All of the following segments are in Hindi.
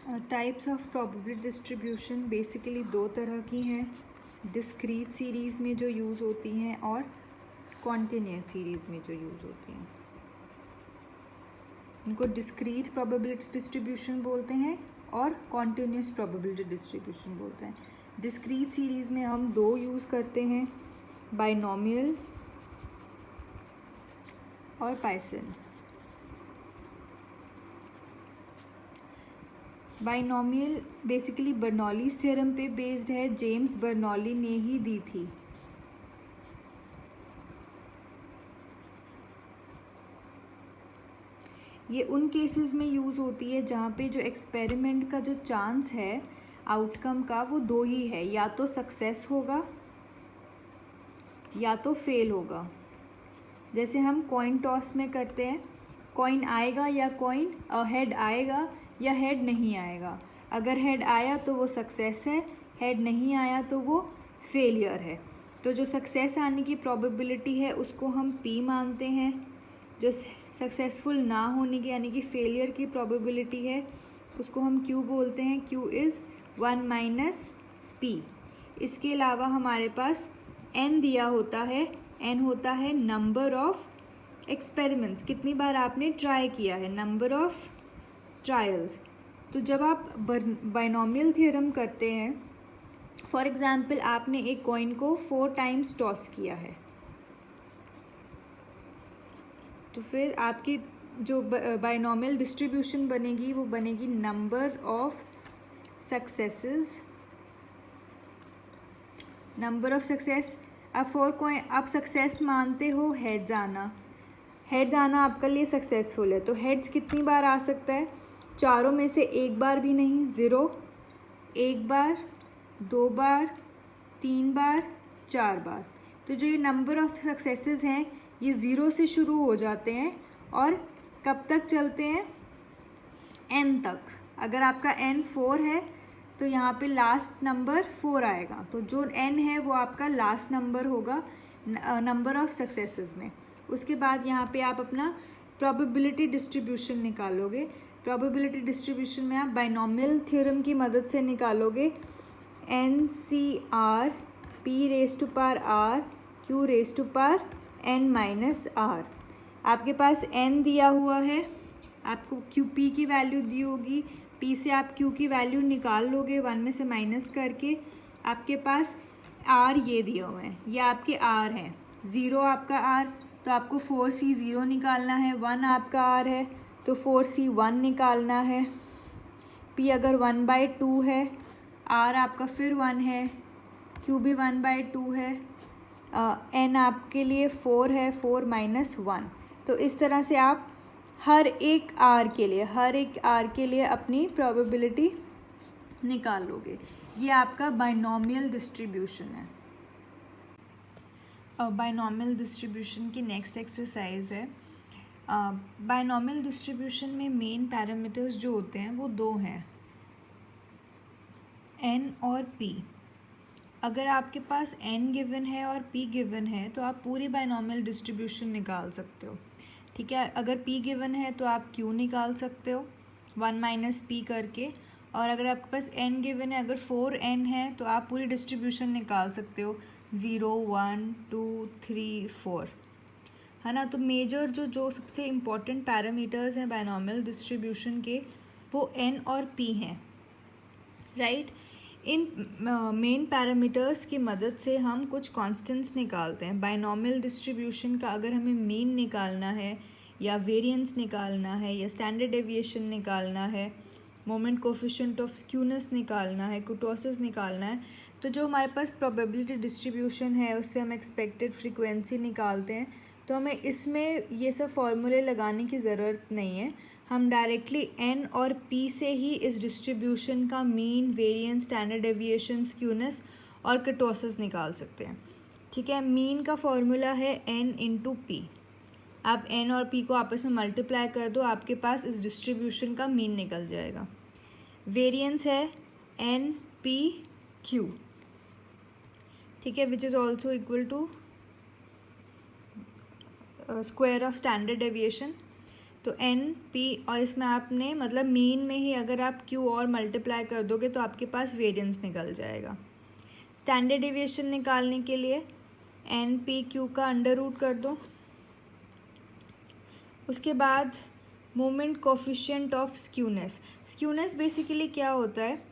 Types of probability distribution basically दो तरह की हैं, डिस्क्रीट सीरीज़ में जो यूज़ होती हैं और कॉन्टिन्यूस सीरीज़ में जो यूज़ होती हैं। इनको डिस्क्रीट प्रोबेबिलिटी डिस्ट्रीब्यूशन बोलते हैं और कॉन्टिन्यूस प्रोबेबिलिटी डिस्ट्रीब्यूशन बोलते हैं। डिस्क्रीट सीरीज़ में हम दो यूज़ करते हैं, बाइनोमियल और पाइसन। बाइनोमियल बेसिकली बर्नौलीज़ थ्योरम पे बेस्ड है, जेम्स बर्नौली ने ही दी थी। ये उन केसेस में यूज़ होती है जहाँ पे जो एक्सपेरिमेंट का जो चांस है आउटकम का वो दो ही है, या तो सक्सेस होगा या तो फेल होगा। जैसे हम कॉइन टॉस में करते हैं, कॉइन आएगा या कॉइन हेड आएगा या हेड नहीं आएगा। अगर हेड आया तो वो सक्सेस है, हेड नहीं आया तो वो फेलियर है। तो जो सक्सेस आने की प्रोबेबिलिटी है उसको हम P मानते हैं, जो सक्सेसफुल ना होने की यानी कि फेलियर की प्रोबेबिलिटी है उसको हम Q बोलते हैं। Q is 1 - P। इसके अलावा हमारे पास N दिया होता है, N होता है नंबर ऑफ एक्सपेरिमेंट्स, कितनी बार आपने ट्राई किया है, नंबर ऑफ ट्रायल्स। तो जब आप बाइनोमियल थ्योरम करते हैं, फॉर एग्ज़ाम्पल आपने एक कॉइन को 4 टाइम्स टॉस किया है, तो फिर आपकी जो बाइनोमियल डिस्ट्रीब्यूशन बनेगी वो बनेगी number of successes, number of success. अब 4 कॉइन, आप सक्सेस मानते हो हेड्स आना, हेड्स आना आपके लिए सक्सेसफुल है, तो हेड्स कितनी बार आ सकता है, चारों में से एक बार भी नहीं, 0, एक बार, 2 बार, 3 बार, 4 बार। तो जो ये नंबर ऑफ सक्सेसेस हैं ये 0 से शुरू हो जाते हैं और कब तक चलते हैं, n तक। अगर आपका n 4 है तो यहाँ पे लास्ट नंबर 4 आएगा, तो जो n है वो आपका लास्ट नंबर होगा नंबर ऑफ सक्सेसेस में। उसके बाद यहाँ पे आप अपना प्रोबेबिलिटी डिस्ट्रीब्यूशन निकालोगे। प्रोबेबिलिटी डिस्ट्रीब्यूशन में आप बाइनोमियल थ्योरम की मदद से निकालोगे, NCR P⁻R Q⁻R n-r। आपके पास n दिया हुआ है, आपको P की वैल्यू दी होगी, P से आप Q की वैल्यू निकाल लोगे 1 में से माइनस करके। आपके पास R ये दिए हुए हैं, ये आपके R हैं, 0 आपका R, तो आपको 4C 0 निकालना है, 1 आपका R है तो 4C 1 निकालना है। P अगर 1/2 है, R आपका फिर 1 है, Q भी 1/2 है, N आपके लिए 4 है, 4 - 1। तो इस तरह से आप हर एक R के लिए अपनी प्रोबेबिलिटी निकाल लोगे। ये आपका बाइनोमियल डिस्ट्रीब्यूशन है। अब बाइनोमियल डिस्ट्रीब्यूशन की नेक्स्ट एक्सरसाइज है। बाइनोमियल डिस्ट्रीब्यूशन में मेन पैरामीटर्स जो होते हैं वो दो हैं, N और P। अगर आपके पास n गिवन है और p गिवन है तो आप पूरी बाइनोमियल डिस्ट्रीब्यूशन निकाल सकते हो, ठीक है। अगर p गिवन है तो आप q निकाल सकते हो 1 - p करके, और अगर आपके पास n गिवन है, अगर 4n है तो आप पूरी डिस्ट्रीब्यूशन निकाल सकते हो 0 1 2 3 4, है ना। तो मेजर जो सबसे इम्पॉर्टेंट पैरामीटर्स हैं बाइनोमियल डिस्ट्रीब्यूशन के वो n और p हैं, राइट। इन मेन पैरामीटर्स की मदद से हम कुछ कांस्टेंट्स निकालते हैं। बाइनोमियल डिस्ट्रीब्यूशन का अगर हमें मीन निकालना है या वेरिएंस निकालना है या स्टैंडर्ड डेविएशन निकालना है, मोमेंट कोफिशिएंट ऑफ स्क्यूनेस निकालना है, कुर्टोसिस निकालना है, तो जो हमारे पास प्रोबेबिलिटी डिस्ट्रीब्यूशन है उससे हम एक्सपेक्टेड फ्रीक्वेंसी निकालते हैं। तो हमें इसमें ये सब फॉर्मूले लगाने की ज़रूरत नहीं है, हम डायरेक्टली n और p से ही इस डिस्ट्रीब्यूशन का mean, variance, standard deviation, skewness और कर्टोसिस निकाल सकते हैं, ठीक है। मीन का फॉर्मूला है n × p। आप n और p को आपस में मल्टीप्लाई कर दो, आपके पास इस डिस्ट्रीब्यूशन का मीन निकल जाएगा। वेरिएंस है NPQ, ठीक है, which is also equal to square of standard deviation. तो एन पी, और इसमें आपने मतलब मीन में ही अगर आप क्यू और मल्टीप्लाई कर दोगे तो आपके पास वेरिएंस निकल जाएगा। स्टैंडर्ड डेविएशन निकालने के लिए एन पी क्यू का अंडर रूट कर दो। उसके बाद moment coefficient of skewness. Skewness basically क्या होता है,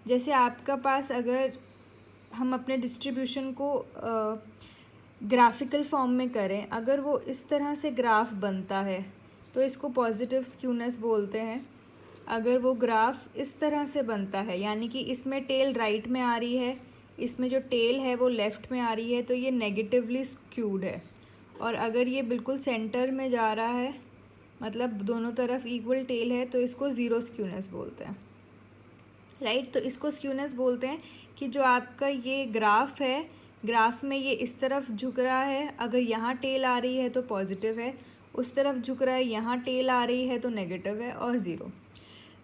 जैसे आपका पास अगर हम अपने डिस्ट्रीब्यूशन को ग्राफिकल फॉर्म में करें, अगर वो इस तरह से ग्राफ बनता है तो इसको पॉजिटिव स्क्यूनेस बोलते हैं। अगर वो ग्राफ इस तरह से बनता है, यानी कि इसमें टेल राइट में आ रही है, इसमें जो टेल है वो लेफ़्ट में आ रही है, तो ये नेगेटिवली स्क्यूड है। और अगर ये बिल्कुल सेंटर में जा रहा है, मतलब दोनों तरफ इक्वल टेल है, तो इसको ज़ीरो स्क्यूनेस बोलते हैं, राइट। तो इसको स्क्यूनेस बोलते हैं कि जो आपका ये ग्राफ है, ग्राफ में ये इस तरफ झुक रहा है, अगर यहाँ टेल आ रही है तो पॉजिटिव है, उस तरफ झुक रहा है, यहाँ टेल आ रही है तो नेगेटिव है, और ज़ीरो।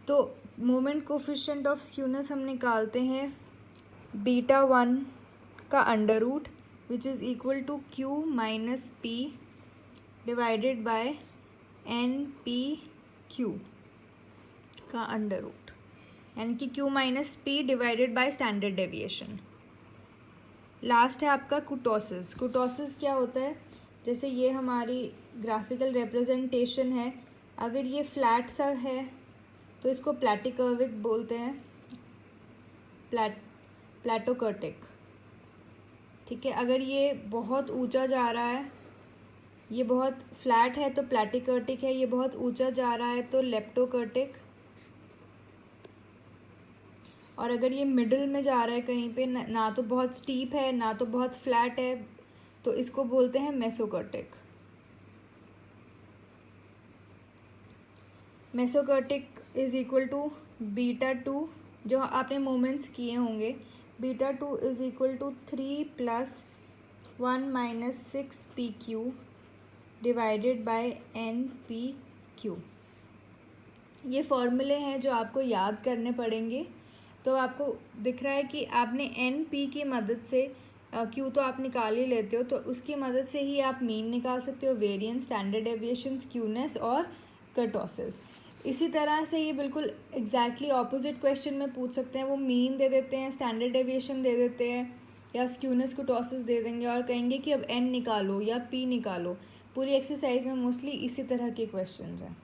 तो मोमेंट कोफिशिएंट ऑफ स्क्यूनेस हम निकालते हैं β1 का under root which is equal to q minus P divided by N P Q का अंडर रूट, यानी कि q minus P divided by standard deviation. Last है आपका कुटोसिस। कुटोसिस क्या होता है, जैसे ये हमारी ग्राफिकल रिप्रेजेंटेशन है, अगर ये फ्लैट सा है तो इसको प्लैटिकर्विक बोलते हैं, प्लैटोकर्टिक, ठीक है। अगर ये बहुत ऊंचा जा रहा है, ये बहुत फ्लैट है तो प्लैटिकर्टिक है, ये बहुत ऊंचा जा रहा है तो लेप्टोकर्टिक, और अगर ये मिडिल में जा रहा है कहीं पे, ना तो बहुत स्टीप है ना तो बहुत फ्लैट है, तो इसको बोलते हैं mesokurtic. Mesokurtic is equal to β2, जो आपने मोमेंट्स किए होंगे, β2 is equal to 3 + 1 - 6 pq divided by N P q. ये फॉर्मूले हैं जो आपको याद करने पड़ेंगे। तो आपको दिख रहा है कि आपने एन पी की मदद से क्यू तो आप निकाल ही लेते हो, तो उसकी मदद से ही आप मीन निकाल सकते हो, वेरिएंस, स्टैंडर्ड डेविएशन, स्क्यूनेस और कर्टोसिस। इसी तरह से ये बिल्कुल एग्जैक्टली ऑपोजिट क्वेश्चन में पूछ सकते हैं, वो मीन दे देते हैं, स्टैंडर्ड डेविएशन दे देते हैं, या स्क्यूनेस कर्टोसिस दे देंगे और कहेंगे कि अब एन निकालो या पी निकालो। पूरी एक्सरसाइज में मोस्टली इसी तरह के क्वेश्चंस हैं।